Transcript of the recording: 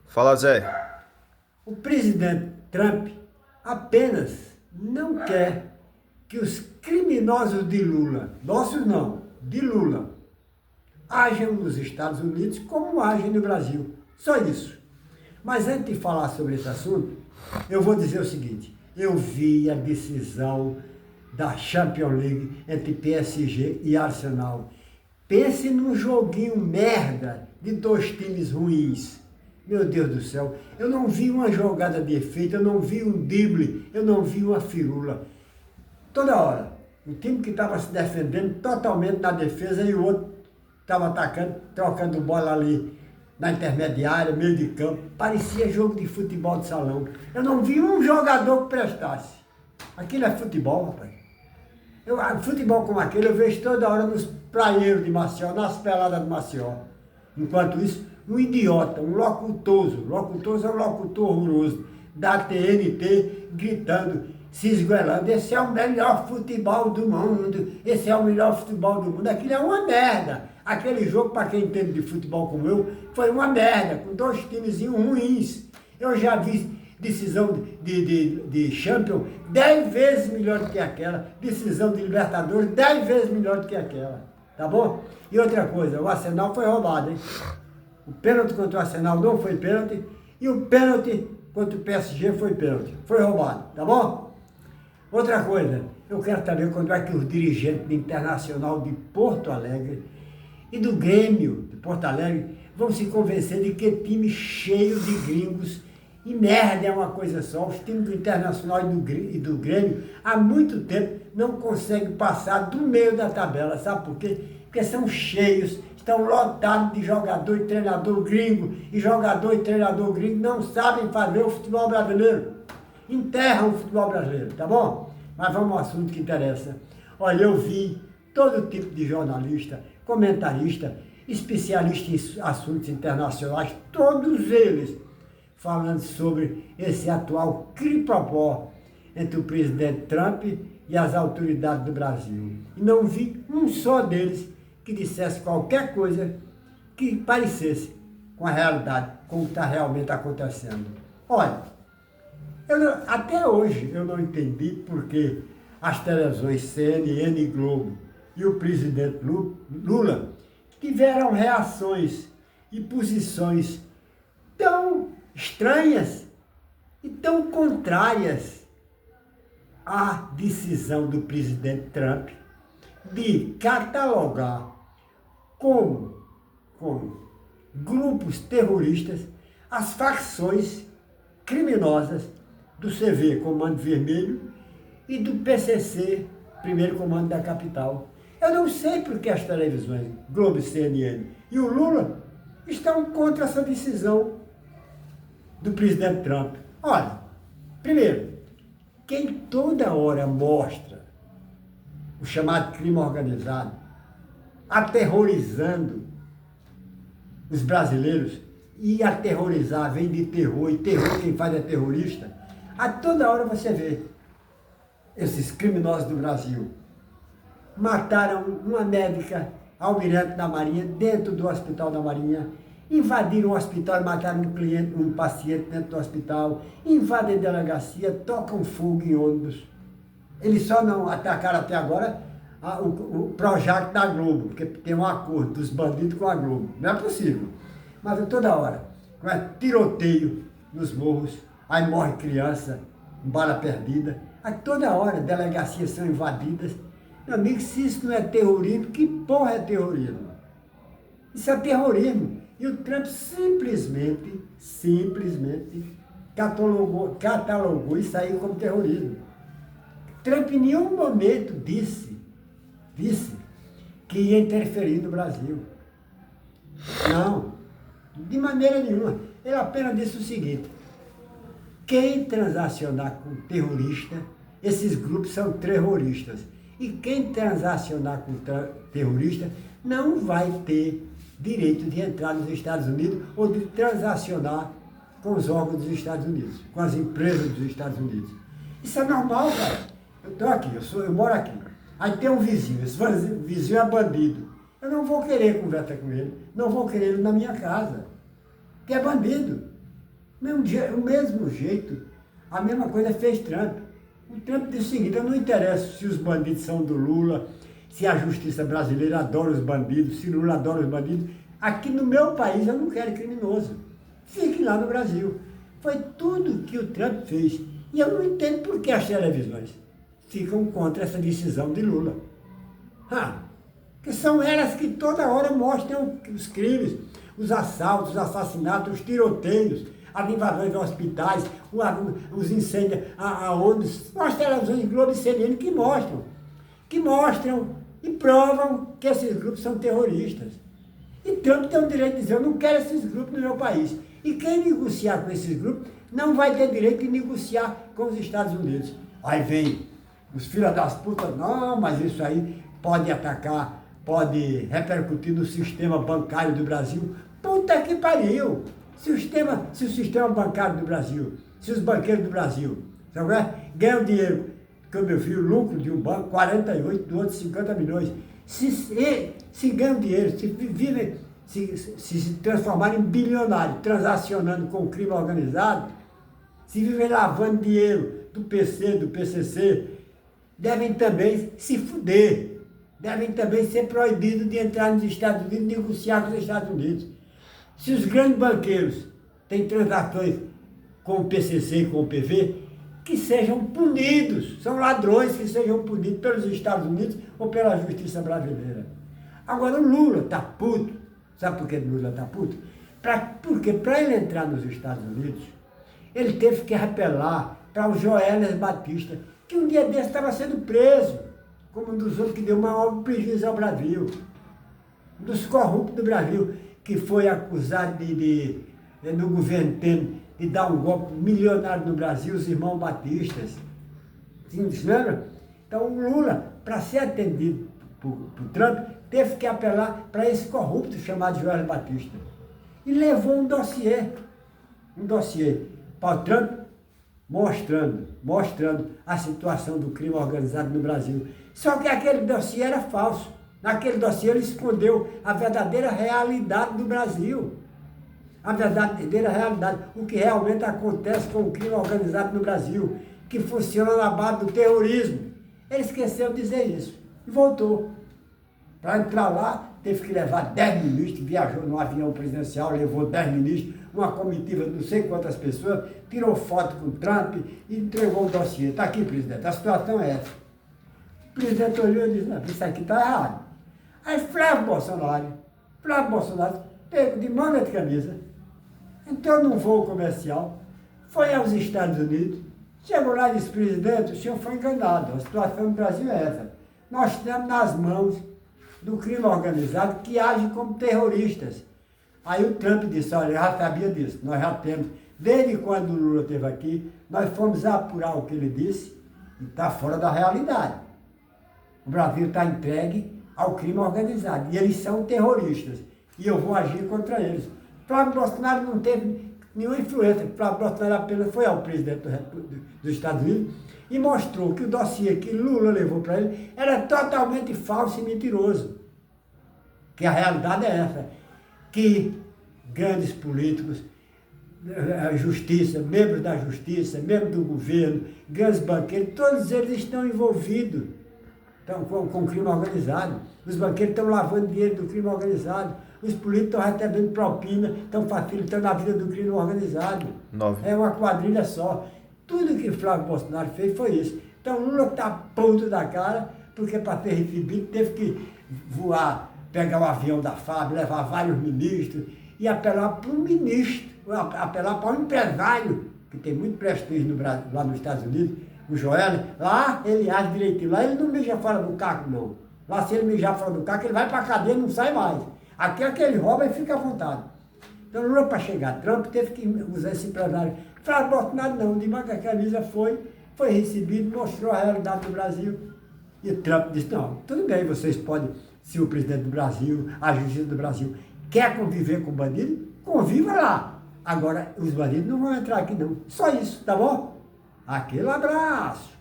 Fala, Zé. O presidente Trump apenas não quer que os criminosos de Lula, nossos não, de Lula, ajam nos Estados Unidos como agem no Brasil. Só isso. Mas antes de falar sobre esse assunto, eu vou dizer o seguinte: eu vi a decisão da Champions League entre PSG e Arsenal. Pense num joguinho merda de dois times ruins. Meu Deus do céu, eu não vi uma jogada de efeito, eu não vi um drible, eu não vi uma firula. Toda hora, o time que estava se defendendo totalmente na defesa e o outro estava atacando, trocando bola ali na intermediária, meio de campo. Parecia jogo de futebol de salão. Eu não vi um jogador que prestasse. Aquilo é futebol, rapaz. Futebol como aquele eu vejo toda hora nos praieiros de Maceió, nas peladas de Maceió. Enquanto isso, um idiota, um locutoso é um locutor horroroso, da TNT, gritando, se esgoelando, esse é o melhor futebol do mundo, esse é o melhor futebol do mundo. Aquilo é uma merda. Aquele jogo, para quem entende de futebol como eu, foi uma merda, com dois timezinhos ruins. Eu já vi decisão de Champions 10 vezes melhor do que aquela, decisão de Libertadores 10 vezes melhor do que aquela, tá bom? E outra coisa, o Arsenal foi roubado, hein? O pênalti contra o Arsenal não foi pênalti, e o pênalti contra o PSG foi pênalti, foi roubado, tá bom? Outra coisa, eu quero saber quando é que os dirigentes do Internacional de Porto Alegre e do Grêmio de Porto Alegre vão se convencer de que time cheio de gringos e merda é uma coisa só. Os times do Internacional e do Grêmio há muito tempo não conseguem passar do meio da tabela, sabe por quê? Porque são cheios, estão lotados de jogador e treinador gringo, e jogador e treinador gringo não sabem fazer o futebol brasileiro. Enterram o futebol brasileiro, tá bom? Mas vamos ao assunto que interessa. Olha, eu vi todo tipo de jornalista, comentarista, especialista em assuntos internacionais, todos eles falando sobre esse atual cripopó entre o presidente Trump e as autoridades do Brasil. E não vi um só deles que dissesse qualquer coisa que parecesse com a realidade, com o que está realmente acontecendo. Olha, até hoje eu não entendi porque as televisões CNN e Globo e o presidente Lula tiveram reações e posições tão estranhas e tão contrárias à decisão do presidente Trump de catalogar como grupos terroristas as facções criminosas do CV, Comando Vermelho, e do PCC, Primeiro Comando da Capital. Eu não sei por que as televisões, Globo e CNN, e o Lula estão contra essa decisão do presidente Trump. Olha, primeiro, quem toda hora mostra o chamado crime organizado, aterrorizando os brasileiros, e aterrorizar vem de terror, e terror quem faz é terrorista, a toda hora você vê esses criminosos do Brasil. Mataram uma médica, almirante da Marinha, dentro do hospital da Marinha, invadiram o hospital e mataram um paciente dentro do hospital, invadem a delegacia, tocam fogo em ônibus. Eles só não atacaram até agora o Projac da Globo, porque tem um acordo dos bandidos com a Globo. Não é possível. Mas toda hora, com tiroteio nos morros, aí morre criança, bala perdida. A toda hora, delegacias são invadidas. Meu amigo, se isso não é terrorismo, que porra é terrorismo? Isso é terrorismo. E o Trump simplesmente catalogou isso aí como terrorismo. Trump em nenhum momento disse que ia interferir no Brasil. Não, de maneira nenhuma. Ele apenas disse o seguinte: quem transacionar com terrorista, esses grupos são terroristas. E quem transacionar com terrorista não vai ter direito de entrar nos Estados Unidos ou de transacionar com os órgãos dos Estados Unidos, com as empresas dos Estados Unidos. Isso é normal, cara. Eu estou aqui, eu moro aqui. Aí tem um vizinho, esse vizinho é bandido. Eu não vou querer conversar com ele, não vou querer ele na minha casa, que é bandido. O mesmo jeito, a mesma coisa fez Trump. O Trump disse o seguinte: eu não interessa se os bandidos são do Lula, se a justiça brasileira adora os bandidos, se o Lula adora os bandidos. Aqui no meu país eu não quero criminoso. Fique lá no Brasil. Foi tudo que o Trump fez. E eu não entendo por que as televisões ficam contra essa decisão de Lula. Que são elas que toda hora mostram os crimes, os assaltos, os assassinatos, os tiroteios, as invasões de hospitais, os incêndios aonde. São as televisões Globo e CNN que mostram e provam que esses grupos são terroristas. E Trump tem o direito de dizer: eu não quero esses grupos no meu país. E quem negociar com esses grupos não vai ter direito de negociar com os Estados Unidos. Aí vem os filhos das putas: não, mas isso aí pode atacar, pode repercutir no sistema bancário do Brasil. Puta que pariu! Se o sistema bancário do Brasil, se os banqueiros do Brasil, sabe, ganham dinheiro, como eu vi o lucro de um banco, 48, do outro 50 milhões, se ganham dinheiro, se transformarem em bilionários, transacionando com o crime organizado, se vivem lavando dinheiro do PC, do PCC, devem também se fuder, devem também ser proibidos de entrar nos Estados Unidos e negociar com os Estados Unidos. Se os grandes banqueiros têm transações com o PCC e com o PV, que sejam punidos, são ladrões que sejam punidos pelos Estados Unidos ou pela justiça brasileira. Agora o Lula está puto. Sabe por que o Lula está puto? Porque para ele entrar nos Estados Unidos, ele teve que apelar para o Joelis Batista, que um dia desse estava sendo preso, como um dos outros que deu maior prejuízo ao Brasil, um dos corruptos do Brasil, que foi acusado no governo Temer de dar um golpe milionário no Brasil, os irmãos Batistas. Sim, se lembra? Então o Lula, para ser atendido por Trump, teve que apelar para esse corrupto chamado Joelis Batista. E levou um dossiê para o Trump, mostrando a situação do crime organizado no Brasil. Só que aquele dossiê era falso. Naquele dossiê ele escondeu a verdadeira realidade do Brasil. A verdadeira realidade, o que realmente acontece com o crime organizado no Brasil, que funciona na base do terrorismo. Ele esqueceu de dizer isso e voltou. Para entrar lá, teve que levar 10 ministros, viajou no avião presidencial, levou 10 ministros, uma comitiva de não sei quantas pessoas, tirou foto com o Trump e entregou o dossiê. Está aqui, presidente, a situação é essa. O presidente olhou e disse: não, isso aqui está errado. Aí Flávio Bolsonaro pegou de manga de camisa, entrou num voo comercial, foi aos Estados Unidos, chegou lá e disse: presidente, o senhor foi enganado, a situação no Brasil é essa. Nós estamos nas mãos do crime organizado que age como terroristas. Aí o Trump disse: olha, eu já sabia disso, nós já temos, desde quando o Lula esteve aqui, nós fomos apurar o que ele disse e está fora da realidade. O Brasil está entregue ao crime organizado e eles são terroristas e eu vou agir contra eles. Flávio Bolsonaro não teve nenhuma influência, Flávio Bolsonaro apenas foi ao presidente dos Estados Unidos e mostrou que o dossiê que Lula levou para ele era totalmente falso e mentiroso. Que a realidade é essa, que grandes políticos, a justiça, membros da justiça, membros do governo, grandes banqueiros, todos eles estão envolvidos com crime organizado. Os banqueiros estão lavando dinheiro do crime organizado. Os políticos estão recebendo propina, estão facilitando a vida do crime organizado. É uma quadrilha só. Tudo que Flávio Bolsonaro fez foi isso. Então Lula está puto da cara, porque para ser recebido teve que voar, pegar o avião da FAB, levar vários ministros e apelar para um ministro, apelar para um empresário, que tem muito prestígio no Brasil, lá nos Estados Unidos, o Joelis. Lá ele age direitinho, lá ele não mija fora do carro, não. Lá se ele mijar fora do carro, ele vai para a cadeia e não sai mais. Aqui é que ele rouba e fica à vontade. Então Lula, para chegar a Trump, teve que usar esse empresário. Flávio Bolsonaro não, de manga camisa foi recebido, mostrou a realidade do Brasil. E Trump disse: não, tudo bem, vocês podem, se o presidente do Brasil, a justiça do Brasil quer conviver com o bandido, conviva lá. Agora, os bandidos não vão entrar aqui não. Só isso, tá bom? Aquele abraço.